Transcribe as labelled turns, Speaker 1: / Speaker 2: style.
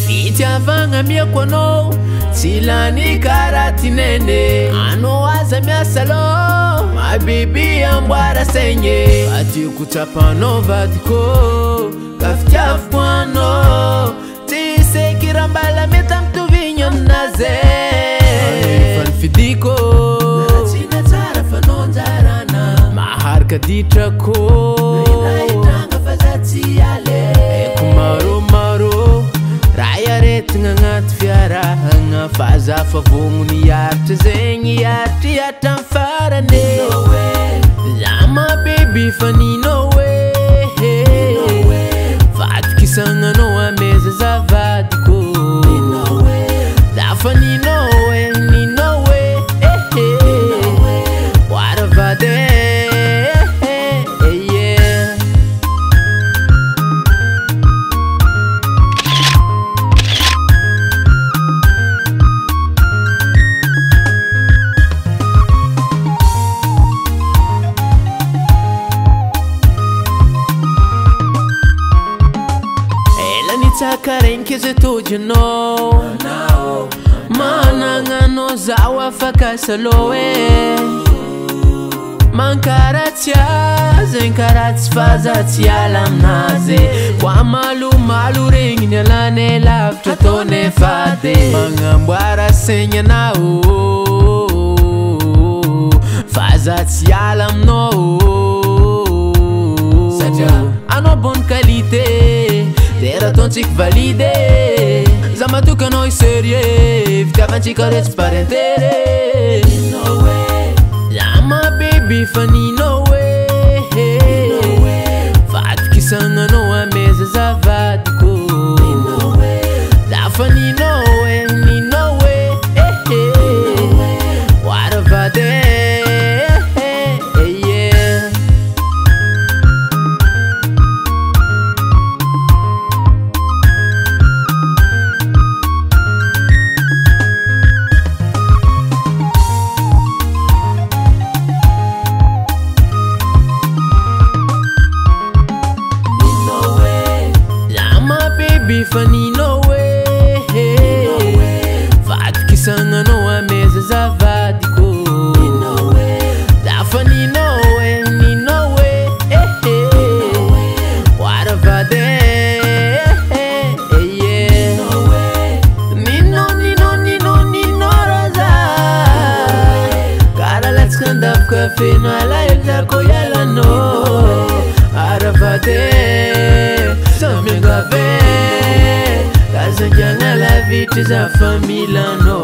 Speaker 1: Fitiavagna miakoanao tsy lany karatinene anao aza miasalo mabiby amboara saigny adioko trapanao vadiko ka fitiavako anao tsy seky raha mbala mety mitovigny aminazy fa nifidiko natsina tsara fanao anjarana maharika ditrako naitranga fa za tsy ale eko maromaro raha aretigna agnaty fiarahagna fa za fa vognony hiaritra zegny hiaritra hiatra amin'ny farany za mabiby fa ninao vadika isagnanao ameza zavadiko za fa ninao boara vady Sakarenke ze tojanao managnanao zaho afaka saloe mankaratsya zegny karaha tsy fazatsy ala aminazy koa malomalo regny ny alane lavitra ataone fady magnamboara saigny anao fazatsy ala aminao satria anao bonne qualité Tera tontsik valide za matokanao sérieux fitiavantsika re tsy parentere za mabiby fa ninao vadika isagnanao ameza zavadiko za fa ninao boara vady fa ninao vadika isagnanao ameza zavadiko za fa ninao boara vady ninao raza karaha latsaka andavaka feno alahelo yalanao ara vady samiangave Kazanjana la vite za familano